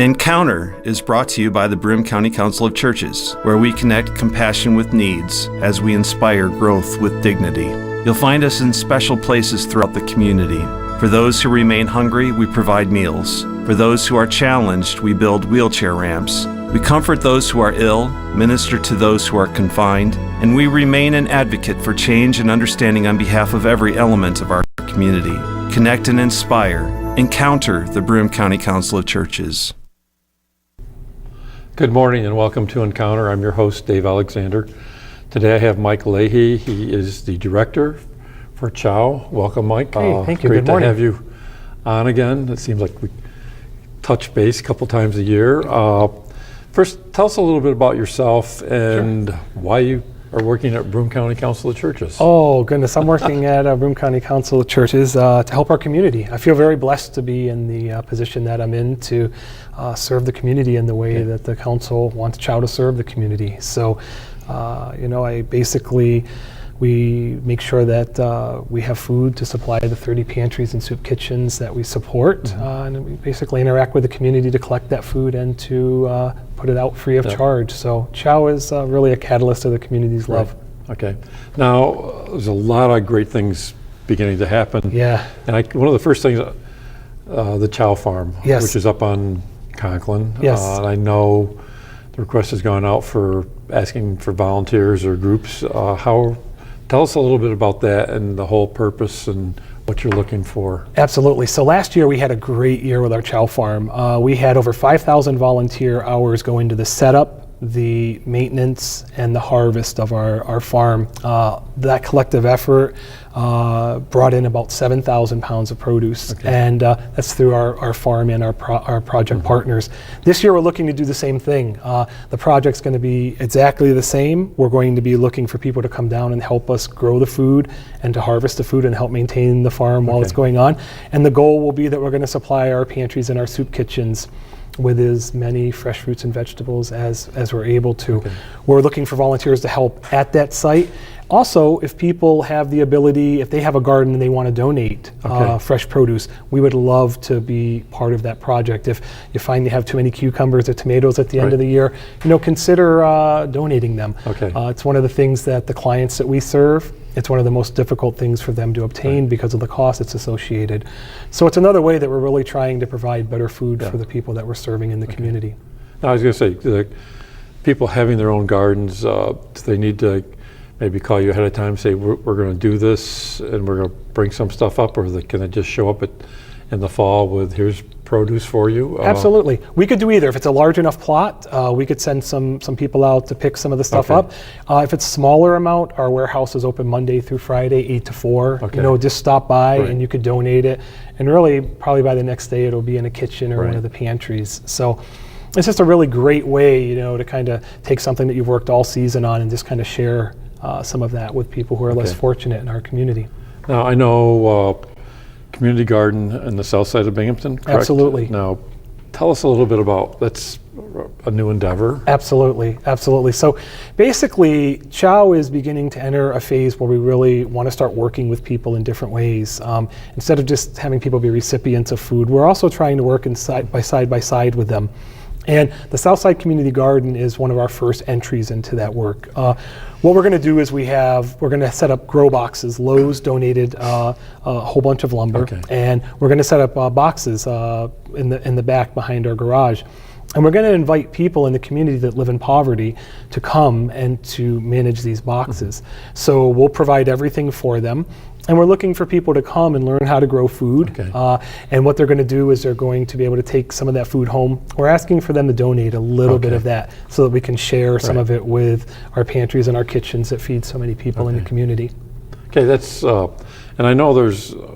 Encounter is brought to you by the Broome County Council of Churches, where we connect compassion with needs as we inspire growth with dignity. You'll find us in special places throughout the community. For those who remain hungry, we provide meals. For those who are challenged, we build wheelchair ramps. We comfort those who are ill, minister to those who are confined, and we remain an advocate for change and understanding on behalf of every element of our community. Connect and inspire. Encounter the Broome County Council of Churches. Good morning and welcome to Encounter. I'm your host, Dave Alexander. Today I have Mike Leahey. He is the director for CHOW. Welcome, Mike. Hey, thank you. Great Good morning. to have you on again. It seems like we touch base a couple times a year. First, tell us a little bit about yourself and why you are working at Broome County Council of Churches. Oh, goodness. I'm working at Broome County Council of Churches to help our community. I feel very blessed to be in the position that I'm in to serve the community in the way that the council wants CHOW to serve the community. So, we make sure that we have food to supply the 30 pantries and soup kitchens that we support. And we basically interact with the community to collect that food and to put it out free of charge. So CHOW is really a catalyst of the community's love. Okay. Now, there's a lot of great things beginning to happen. Yeah. And one of the first things, the CHOW farm, Yes. which is up on Conklin. Yes. And I know the request has gone out for asking for volunteers or groups. Tell us a little bit about that and the whole purpose and what you're looking for. Absolutely. So last year we had a great year with our CHOW farm. We had over 5,000 volunteer hours go into the setup, the maintenance, and the harvest of our farm. That collective effort brought in about 7,000 pounds of produce, and that's through our farm and our project partners. This year we're looking to do the same thing. The project's going to be exactly the same. We're going to be looking for people to come down and help us grow the food and to harvest the food and help maintain the farm while it's going on. And the goal will be that we're going to supply our pantries and our soup kitchens with as many fresh fruits and vegetables as we're able to. We're looking for volunteers to help at that site. Also, if people have the ability, if they have a garden and they want to donate fresh produce, we would love to be part of that project. If you find you have too many cucumbers or tomatoes at the end of the year, consider donating them. It's one of the things that the clients that we serve, it's one of the most difficult things for them to obtain because of the cost that's associated. So it's another way that we're really trying to provide better food for the people that we're serving in the community. Now, I was going to say, people having their own gardens, they need to maybe call you ahead of time and say, we're going to do this and we're going to bring some stuff up, or can they just show up in the fall with here's produce for you? Absolutely. We could do either. If it's a large enough plot, we could send some people out to pick some of the stuff up. If it's a smaller amount, our warehouse is open Monday through Friday, 8 to 4. Just stop by and you could donate it. And really, probably by the next day, it'll be in a kitchen or one of the pantries. So it's just a really great way, to kind of take something that you've worked all season on and just kind of share some of that with people who are less fortunate in our community. Now, I know Community Garden in the south side of Binghamton, correct? Absolutely. Now, tell us a little bit about, that's a new endeavor. Absolutely. So basically, CHOW is beginning to enter a phase where we really want to start working with people in different ways. Instead of just having people be recipients of food, we're also trying to work side by side with them. And the Southside Community Garden is one of our first entries into that work. What we're going to do is we're going to set up grow boxes. Lowe's donated a whole bunch of lumber, and we're going to set up boxes in the back behind our garage. And we're going to invite people in the community that live in poverty to come and to manage these boxes. So we'll provide everything for them. And we're looking for people to come and learn how to grow food. And what they're going to do is they're going to be able to take some of that food home. We're asking for them to donate a little bit of that so that we can share some of it with our pantries and our kitchens that feed so many people in the community. Okay, that's, and I know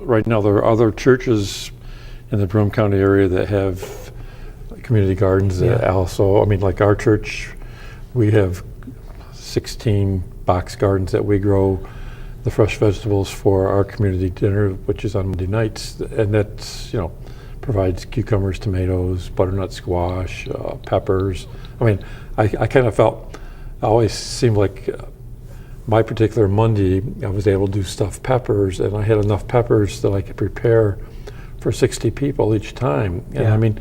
right now there are other churches in the Broome County area that have community gardens that also, like our church, we have 16 box gardens that we grow the fresh vegetables for our community dinner, which is on Monday nights, and that's, provides cucumbers, tomatoes, butternut squash, peppers. I kind of felt, it always seemed like my particular Monday, I was able to do stuffed peppers, and I had enough peppers that I could prepare for 60 people each time. And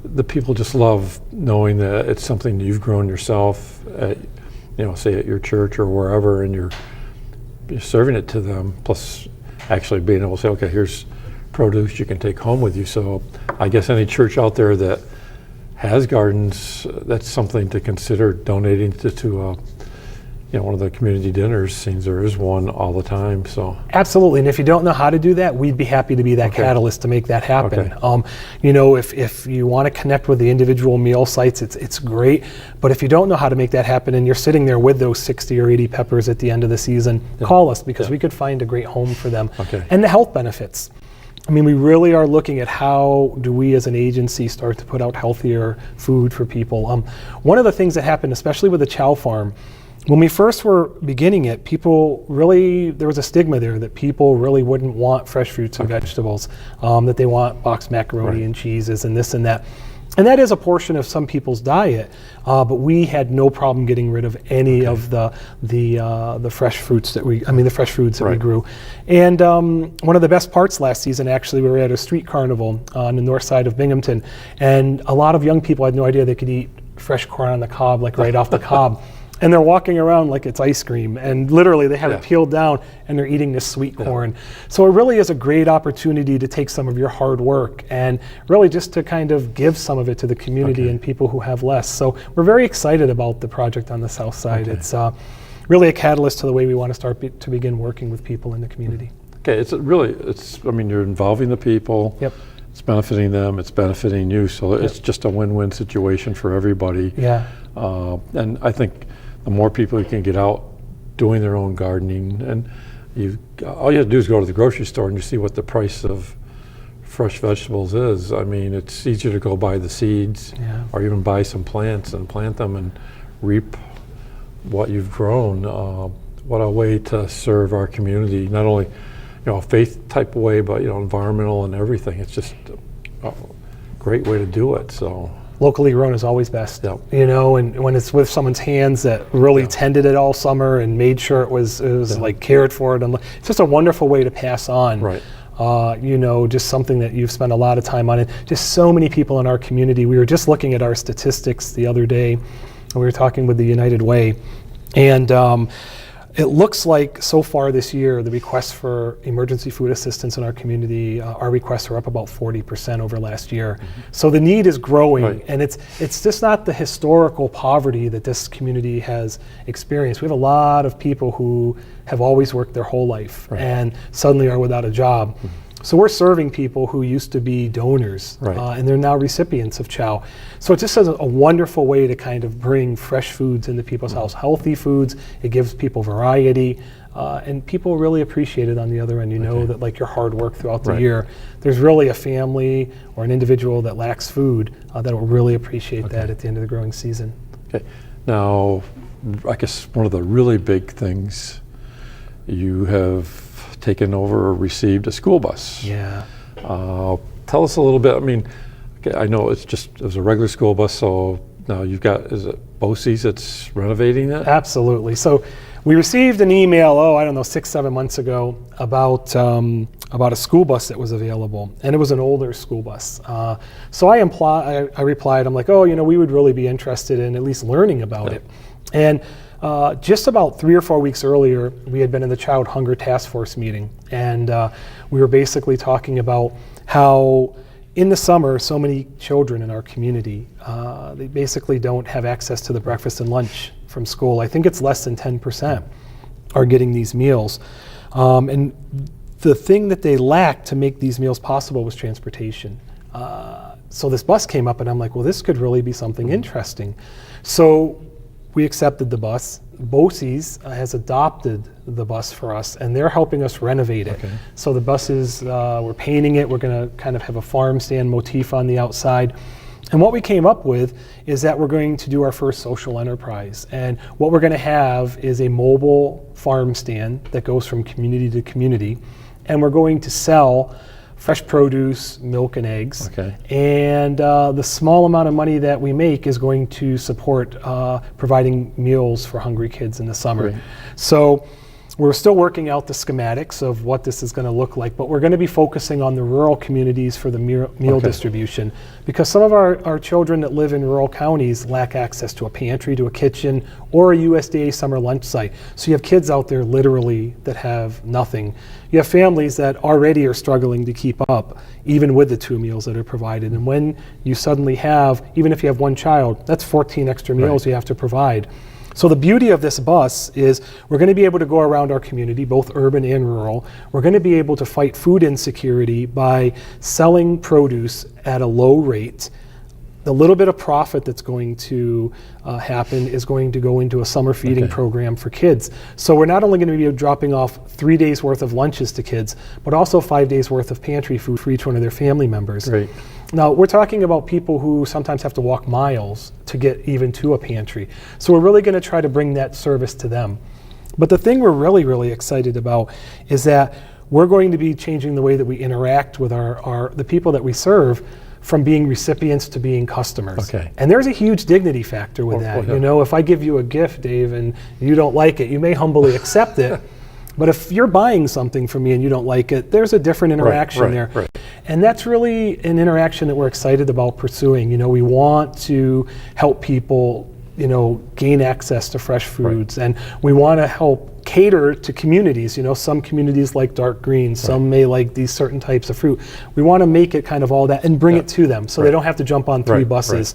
the people just love knowing that it's something you've grown yourself at, say at your church or wherever, and you're serving it to them, plus actually being able to say, okay, here's produce you can take home with you. So I guess any church out there that has gardens, that's something to consider donating to one of the community dinners. Seems there is one all the time. So absolutely, and if you don't know how to do that, we'd be happy to be that catalyst to make that happen. If you want to connect with the individual meal sites, it's great. But if you don't know how to make that happen, and you're sitting there with those 60 or 80 peppers at the end of the season, call us, because we could find a great home for them. And the health benefits. I mean, we really are looking at how do we as an agency start to put out healthier food for people. One of the things that happened, especially with the Chow Farm, when we first were beginning it, there was a stigma there that people really wouldn't want fresh fruits and vegetables, that they want boxed macaroni and cheeses and this and that. And that is a portion of some people's diet, but we had no problem getting rid of any of the fresh fruits the fresh foods that we grew. And one of the best parts last season, actually, we were at a street carnival on the north side of Binghamton, and a lot of young people had no idea they could eat fresh corn on the cob, like right off the cob. And they're walking around like it's ice cream, and literally they have it peeled down and they're eating this sweet corn. So it really is a great opportunity to take some of your hard work and really just to kind of give some of it to the community and people who have less. So we're very excited about the project on the south side. It's really a catalyst to the way we want to start to begin working with people in the community. Okay, you're involving the people. Yep. It's benefiting them, it's benefiting you, so it's just a win-win situation for everybody. Yeah. And I think the more people who can get out doing their own gardening, and all you have to do is go to the grocery store and you see what the price of fresh vegetables is. I mean, it's easier to go buy the seeds or even buy some plants and plant them and reap what you've grown. What a way to serve our community, not only a faith type way, but environmental and everything. It's just a great way to do it. So locally grown is always best, and when it's with someone's hands that really tended it all summer and made sure it was like cared for it, and it's just a wonderful way to pass on. Just something that you've spent a lot of time on. And just so many people in our community. We were just looking at our statistics the other day, and we were talking with the United Way, and it looks like so far this year, the requests for emergency food assistance in our community, our requests are up about 40% over last year. So the need is growing, and it's just not the historical poverty that this community has experienced. We have a lot of people who have always worked their whole life and suddenly are without a job. So we're serving people who used to be donors, and they're now recipients of CHOW. So it just is a wonderful way to kind of bring fresh foods into people's house, healthy foods. It gives people variety, and people really appreciate it on the other end. That like your hard work throughout the year, there's really a family or an individual that lacks food that will really appreciate that at the end of the growing season. Okay. Now, I guess one of the really big things you have taken over or received a school bus. Yeah. Tell us a little bit. I mean, I know it was a regular school bus, so now you've got, is it BOCES that's renovating it? Absolutely. So we received an email, 6-7 months ago about a school bus that was available, and it was an older school bus. So I replied, I'm like, we would really be interested in at least learning about it. And just about 3 or 4 weeks earlier, we had been in the Child Hunger Task Force meeting, and we were basically talking about how in the summer, so many children in our community, they basically don't have access to the breakfast and lunch from school. I think it's less than 10% are getting these meals. And the thing that they lacked to make these meals possible was transportation. So this bus came up, and I'm like, well, this could really be something interesting. So we accepted the bus. BOCES has adopted the bus for us, and they're helping us renovate it. So the buses, we're painting it. We're going to kind of have a farm stand motif on the outside. And what we came up with is that we're going to do our first social enterprise. And what we're going to have is a mobile farm stand that goes from community to community. And we're going to sell fresh produce, milk, and eggs. And the small amount of money that we make is going to support providing meals for hungry kids in the summer. So We're still working out the schematics of what this is going to look like, but we're going to be focusing on the rural communities for the meal distribution, because some of our children that live in rural counties lack access to a pantry, to a kitchen, or a USDA summer lunch site. So you have kids out there literally that have nothing. You have families that already are struggling to keep up, even with the 2 meals that are provided. And when you suddenly have, even if you have 1 child, that's 14 extra meals you have to provide. So the beauty of this bus is we're going to be able to go around our community, both urban and rural. We're going to be able to fight food insecurity by selling produce at a low rate. The little bit of profit that's going to happen is going to go into a summer feeding program for kids. So we're not only going to be dropping off 3 days worth of lunches to kids, but also 5 days worth of pantry food for each one of their family members. Right. Now, we're talking about people who sometimes have to walk miles to get even to a pantry. So we're really going to try to bring that service to them. But the thing we're really, really excited about is that we're going to be changing the way that we interact with the people that we serve, from being recipients to being customers. Okay. And there's a huge dignity factor with that. You know, if I give you a gift, Dave, and you don't like it, you may humbly accept it. But if you're buying something from me and you don't like it, there's a different interaction there. Right. And that's really an interaction that we're excited about pursuing. You know, we want to help people, you know, gain access to fresh foods, and we want to help cater to communities. You know, some communities like dark greens, some may like these certain types of fruit. We want to make it kind of all that and bring it to them, so they don't have to jump on 3 buses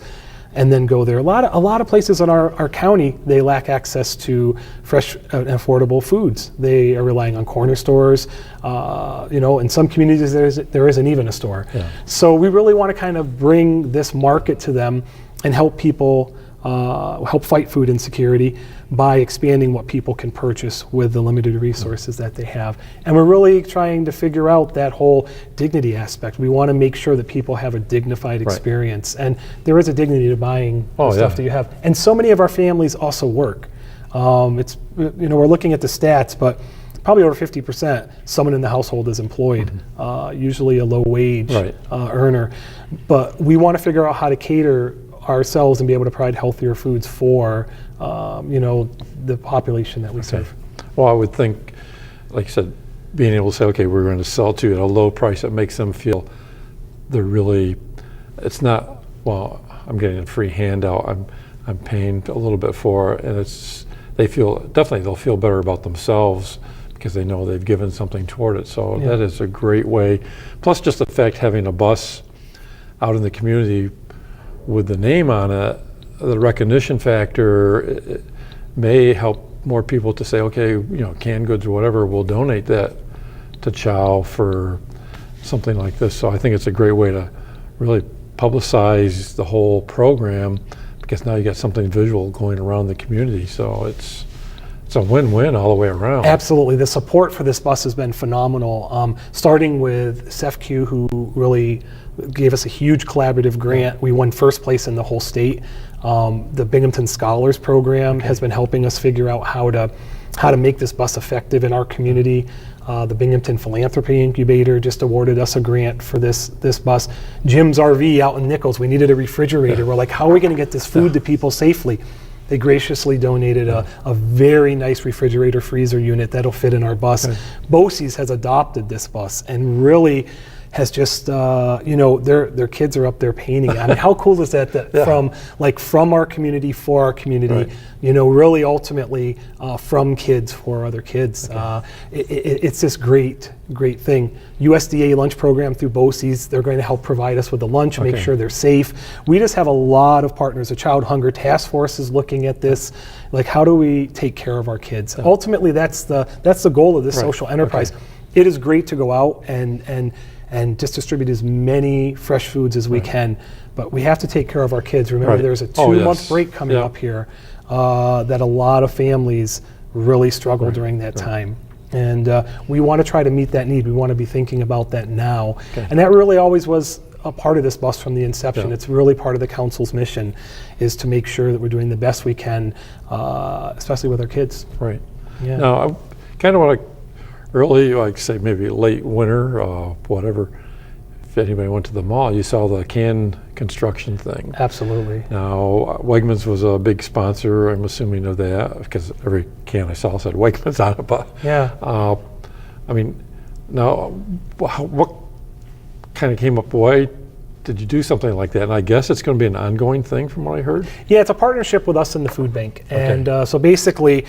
and then go there. A lot of places in our county, they lack access to fresh and affordable foods. They are relying on corner stores. You know, in some communities there isn't even a store. So we really want to kind of bring this market to them and help people help fight food insecurity by expanding what people can purchase with the limited resources that they have. And we're really trying to figure out that whole dignity aspect. We want to make sure that people have a dignified experience, and there is a dignity to buying the stuff that you have. And so many of our families also work. It's, you know, we're looking at the stats, but probably over 50%, someone in the household is employed, usually a low wage earner. But we want to figure out how to cater ourselves and be able to provide healthier foods for you know, the population that we serve. Well, I would think, like you said, being able to say, okay, we're going to sell to you at a low price, it makes them feel they're really, it's not, well, I'm getting a free handout, I'm paying a little bit for it, and they feel, definitely they'll feel better about themselves because they know they've given something toward it. So that is a great way. Plus just the fact having a bus out in the community with the name on it, the recognition factor may help more people to say, okay, you know, canned goods or whatever, we'll donate that to CHOW for something like this. So I think it's a great way to really publicize the whole program, because now you got something visual going around the community. So it's a win-win all the way around. Absolutely. The support for this bus has been phenomenal. Starting with CEFQ, who really gave us a huge collaborative grant. We won first place in the whole state. The Binghamton Scholars Program has been helping us figure out how to make this bus effective in our community. The Binghamton Philanthropy Incubator just awarded us a grant for this bus. Jim's RV out in Nichols, we needed a refrigerator. We're like, how are we going to get this food to people safely? They graciously donated a very nice refrigerator freezer unit that'll fit in our bus. BOCES has adopted this bus and really has just, you know, their kids are up there painting it. I mean, how cool is that from our community for our community, you know, really ultimately from kids for other kids. It's this great thing. USDA lunch program through BOCES, they're going to help provide us with the lunch, make sure they're safe. We just have a lot of partners. The Child Hunger Task Force is looking at this, like, how do we take care of our kids? Ultimately, that's the goal of this social enterprise. It is great to go out and just distribute as many fresh foods as we can, but we have to take care of our kids. Remember, there's a 2-month break coming up here that a lot of families really struggle during that time. And we want to try to meet that need. We want to be thinking about that now. And that really always was a part of this bus from the inception. It's really part of the council's mission, is to make sure that we're doing the best we can, especially with our kids. Now, I kind of want to early, like say maybe late winter, whatever, if anybody went to the mall, you saw the canned construction thing. Absolutely. Now, Wegmans was a big sponsor, I'm assuming, of that, because every can I saw said Wegmans on it. But Yeah. I mean, now, what kind of came up? Why did you do something like that? And I guess it's going to be an ongoing thing, from what I heard. Yeah, it's a partnership with us and the food bank. And so basically,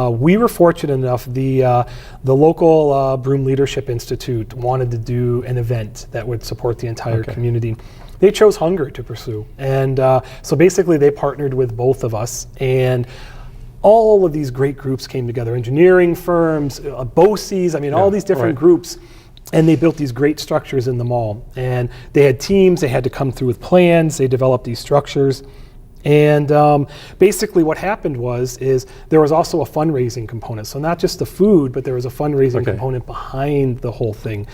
we were fortunate enough, the local Broome Leadership Institute wanted to do an event that would support the entire community. They chose hunger to pursue. And so basically, they partnered with both of us. And all of these great groups came together, engineering firms, BOCES, I mean, all these different groups. And they built these great structures in the mall. And they had teams, they had to come through with plans, they developed these structures. And basically what happened is there was also a fundraising component. So not just the food, but there was a fundraising component behind the whole thing.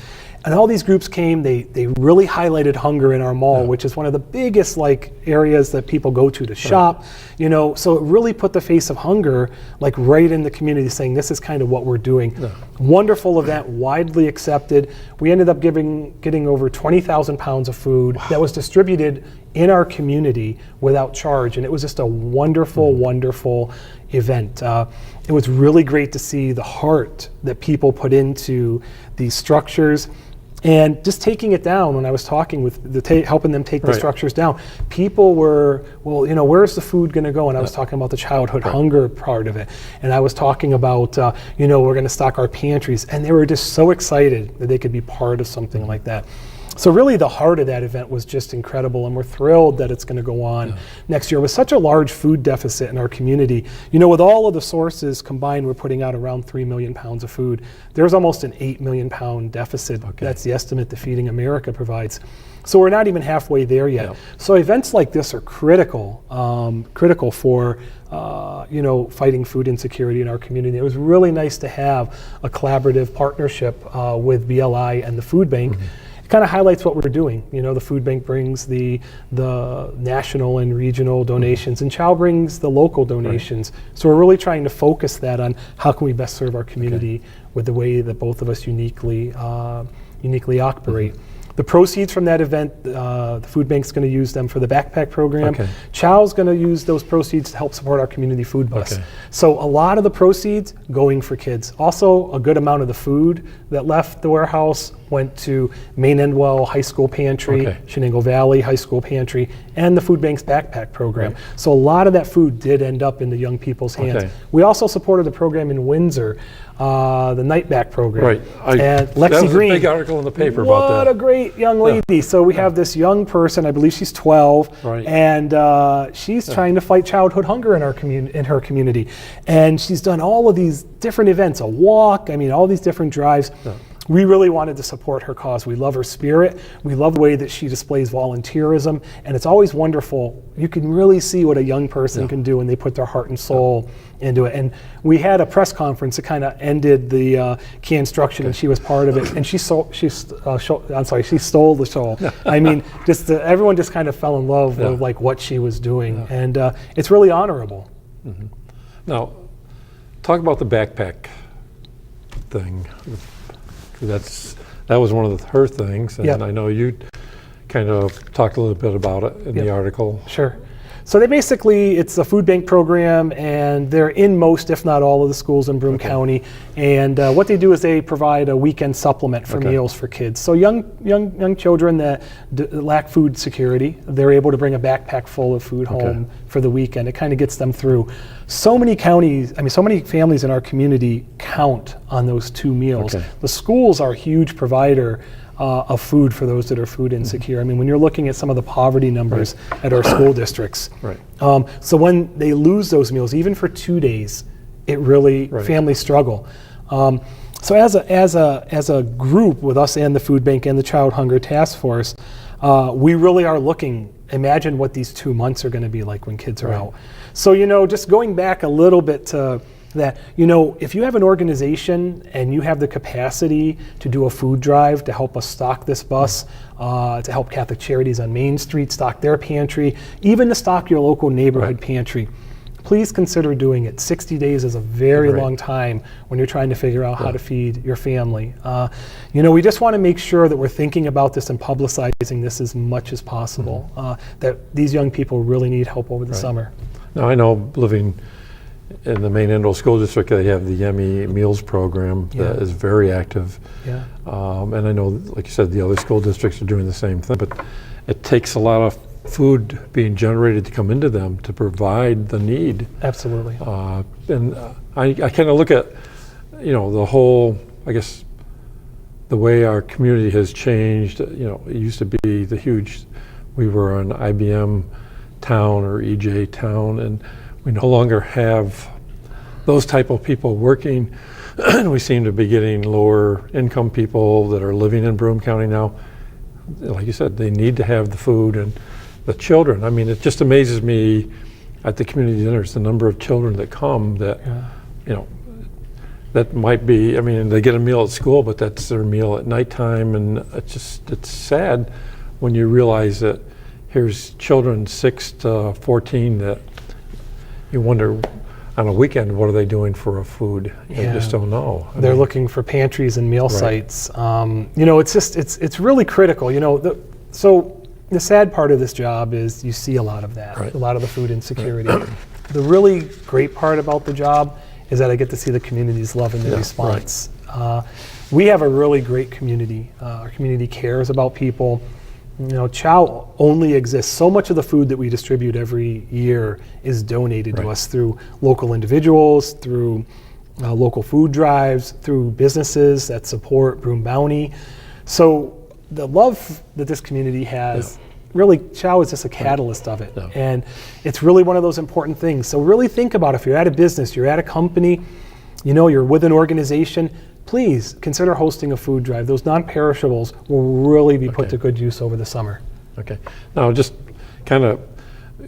And all these groups came, they really highlighted hunger in our mall, which is one of the biggest areas that people go to shop, you know, so it really put the face of hunger right in the community, saying this is kind of what we're doing. Wonderful event, widely accepted. We ended up getting over 20,000 pounds of food that was distributed in our community without charge, and it was just a wonderful, wonderful event. It was really great to see the heart that people put into these structures. And just taking it down, when I was talking with helping them take the structures down, people were, well, you know, where's the food going to go? And I was talking about the childhood hunger part of it. And I was talking about, you know, we're going to stock our pantries. And they were just so excited that they could be part of something like that. So really the heart of that event was just incredible, and we're thrilled that it's going to go on next year with such a large food deficit in our community. You know, with all of the sources combined, we're putting out around 3 million pounds of food. There's almost an 8 million pound deficit. That's the estimate that Feeding America provides. So we're not even halfway there yet. So events like this are critical, critical for you know, fighting food insecurity in our community. It was really nice to have a collaborative partnership with BLI and the food bank. It kind of highlights what we're doing. You know, the food bank brings the national and regional donations, and CHOW brings the local donations. So we're really trying to focus that on how can we best serve our community with the way that both of us uniquely operate. The proceeds from that event, the food bank's going to use them for the backpack program. CHOW's going to use those proceeds to help support our community food bus. So a lot of the proceeds going for kids. Also, a good amount of the food that left the warehouse went to Main Endwell High School Pantry, Shenango Valley High School Pantry, and the food bank's backpack program. So a lot of that food did end up in the young people's hands. We also supported the program in Windsor, the Nightback program. And Lexi that was Green, a big article in the paper about that. What a great young lady. So we have this young person, I believe she's 12, and she's trying to fight childhood hunger in her community. And she's done all of these different events, a walk, I mean, all these different drives. We really wanted to support her cause. We love her spirit. We love the way that she displays volunteerism. And it's always wonderful. You can really see what a young person can do when they put their heart and soul into it. And we had a press conference that kind of ended the construction, and she was part of it. And she stole the show. I mean, everyone just kind of fell in love with what she was doing. And it's really honorable. Now, talk about the backpack thing. That was one of her things, and I know you kind of talked a little bit about it in the article. Sure. So it's a food bank program, and they're in most, if not all, of the schools in Broome County. And what they do is they provide a weekend supplement for meals for kids. So young children that lack food security, they're able to bring a backpack full of food home for the weekend. It kind of gets them through. So many families in our community count on those 2 meals. The schools are a huge provider of food for those that are food insecure. I mean, when you're looking at some of the poverty numbers at our school districts. So when they lose those meals, even for 2 days, it really, families struggle. So as a group with us and the food bank and the Child Hunger Task Force, we really are looking, imagine what these 2 months are going to be like when kids are out. So, you know, just going back a little bit to that, you know, if you have an organization and you have the capacity to do a food drive to help us stock this bus, to help Catholic Charities on Main Street stock their pantry, even to stock your local neighborhood pantry, please consider doing it. 60 days is a very Right. long time when you're trying to figure out how to feed your family. We just want to make sure that we're thinking about this and publicizing this as much as possible, that these young people really need help over the summer. Now, I know living in the Maine Endell School District, they have the Yummy Meals program that is very active. Yeah. And I know, like you said, the other school districts are doing the same thing, but it takes a lot of food being generated to come into them to provide the need. Absolutely. And I kind of look at, the whole, I guess, the way our community has changed. It used to be we were an IBM town or EJ town, and we no longer have those type of people working. We seem to be getting lower income people that are living in Broome County now. Like you said, they need to have the food, and the children. I mean, it just amazes me at the community dinners, the number of children that come that, that might be, they get a meal at school, but that's their meal at nighttime. And it's sad when you realize that here's children 6 to 14 that you wonder on a weekend, what are they doing for a food? You just don't know. They're looking for pantries and meal sites. It's really critical. So the sad part of this job is you see a lot of that, a lot of the food insecurity. The really great part about the job is that I get to see the community's love and the response. We have a really great community. Our community cares about people. CHOW only exists. So much of the food that we distribute every year is donated to us through local individuals, through local food drives, through businesses that support Broome Bounty. So the love that this community has, really, CHOW is just a catalyst of it. And it's really one of those important things. So really think about, if you're at a business, you're at a company, you're with an organization, please consider hosting a food drive. Those non-perishables will really be put to good use over the summer. Okay. Now, just kind of,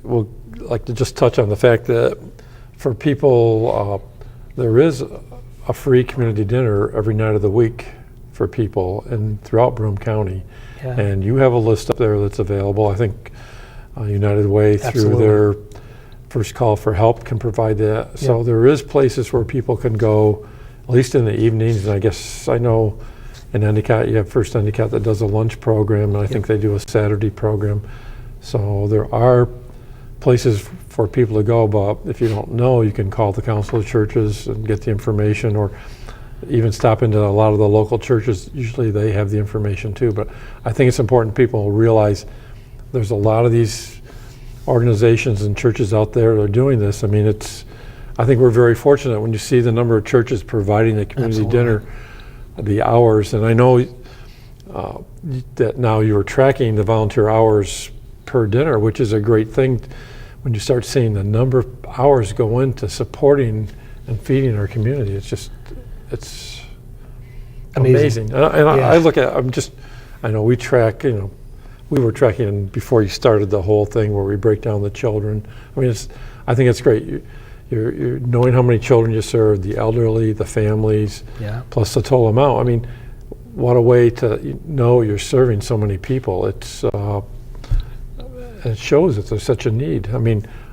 we'll like to just touch on the fact that for people, there is a free community dinner every night of the week for people and throughout Broome County. And you have a list up there that's available. I think United Way through their First Call for Help can provide that. So there is places where people can go, at least in the evenings. And I guess I know in Endicott, you have First Endicott that does a lunch program, and I think they do a Saturday program. So there are places for people to go, but if you don't know, you can call the Council of Churches and get the information, or even stop into a lot of the local churches. Usually they have the information too, but I think it's important people realize there's a lot of these organizations and churches out there that are doing this. I think we're very fortunate when you see the number of churches providing the community dinner, the hours, and I know that now you're tracking the volunteer hours per dinner, which is a great thing when you start seeing the number of hours go into supporting and feeding our community. It's amazing. And I look at, I know we track, we were tracking before you started the whole thing where we break down the children. I think it's great. You're knowing how many children you serve, the elderly, the families, plus the total amount. What a way to know you're serving so many people. It shows that there's such a need.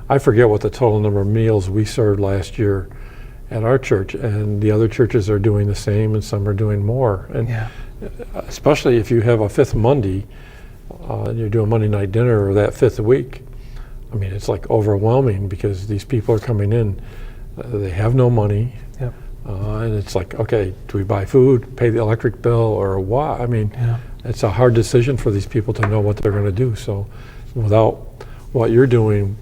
I forget what the total number of meals we served last year at our church, and the other churches are doing the same, and some are doing more. And especially if you have a fifth Monday, and you're doing Monday night dinner or that fifth week, it's like overwhelming because these people are coming in, they have no money, and it's like, okay, do we buy food, pay the electric bill, or what? It's a hard decision for these people to know what they're going to do. So without what you're doing,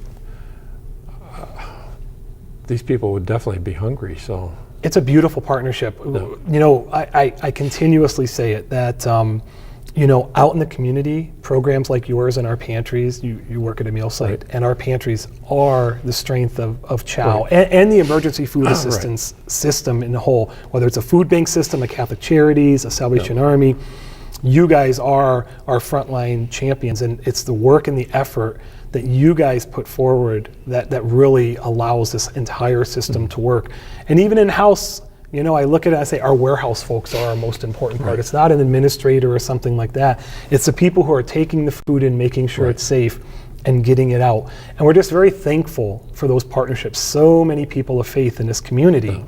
these people would definitely be hungry. So it's a beautiful partnership. I continuously say it that out in the community, programs like yours and our pantries, you work at a meal site, and our pantries are the strength of CHOW and the emergency food assistance system in the whole, whether it's a food bank system, a Catholic Charities, a Salvation Army. You guys are our frontline champions, and it's the work and the effort that you guys put forward that really allows this entire system to work. And even in-house, I look at it and I say our warehouse folks are our most important part. It's not an administrator or something like that. It's the people who are taking the food and making sure it's safe. and getting it out. And we're just very thankful for those partnerships. So many people of faith in this community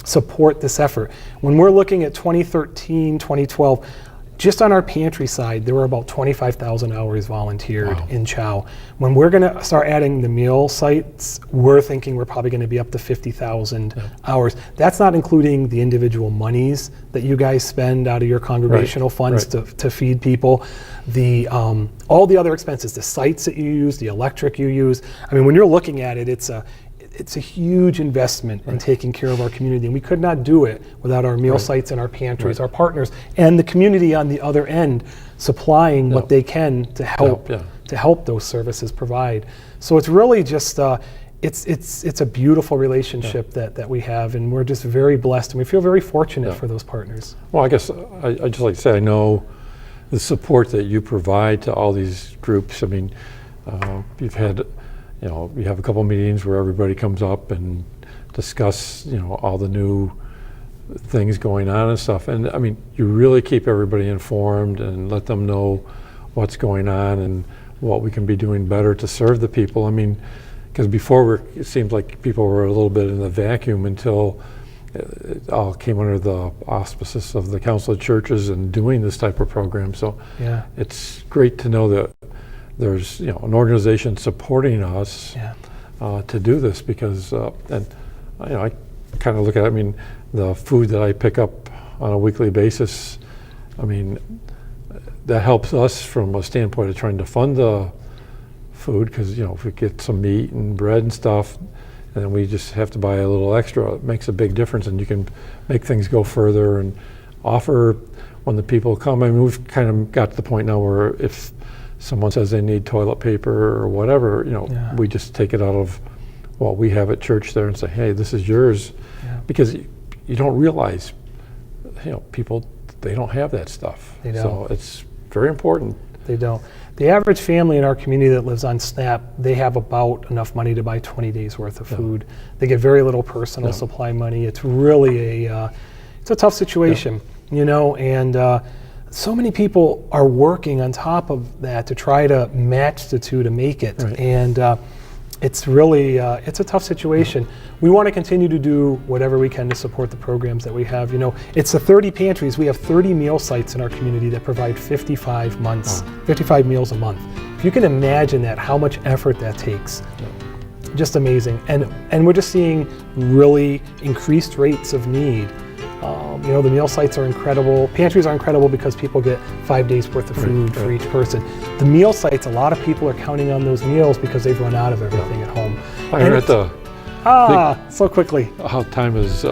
support this effort. When we're looking at 2013, 2012, just on our pantry side, there were about 25,000 hours volunteered in CHOW. When we're going to start adding the meal sites, we're thinking we're probably going to be up to 50,000 hours. That's not including the individual monies that you guys spend out of your congregational funds to feed people, the all the other expenses, the sites that you use, the electric you use. I mean, when you're looking at it, it's a huge investment in taking care of our community, and we could not do it without our meal sites and our pantries, our partners, and the community on the other end supplying what they can to help those services provide. So it's really just it's a beautiful relationship that we have, and we're just very blessed, and we feel very fortunate for those partners. Well, I guess I just like to say I know the support that you provide to all these groups. I mean, you've had. You have a couple meetings where everybody comes up and discuss, all the new things going on and stuff. And I mean, you really keep everybody informed and let them know what's going on and what we can be doing better to serve the people. I mean, because before it seemed like people were a little bit in the vacuum until it all came under the auspices of the Council of Churches and doing this type of program. So it's great to know that there's an organization supporting us to do this, because and I kind of look at it, I mean, the food that I pick up on a weekly basis, I mean, that helps us from a standpoint of trying to fund the food, because if we get some meat and bread and stuff and then we just have to buy a little extra, it makes a big difference, and you can make things go further and offer when the people come. I mean, we've kind of got to the point now where if someone says they need toilet paper or whatever, we just take it out of what we have at church there and say, hey, this is yours. Because you don't realize, people, they don't have that stuff. They don't. So it's very important. They don't. The average family in our community that lives on SNAP, they have about enough money to buy 20 days worth of food. They get very little personal supply money. It's really it's a tough situation, and so many people are working on top of that to try to match the two to make it. And it's really, it's a tough situation. We want to continue to do whatever we can to support the programs that we have. It's the 30 pantries. We have 30 meal sites in our community that provide 55 meals a month. If you can imagine that, how much effort that takes. Just amazing. And we're just seeing really increased rates of need. The meal sites are incredible. Pantries are incredible because people get 5 days worth of food for each person. The meal sites, a lot of people are counting on those meals because they've run out of everything at home. I heard so quickly. How time is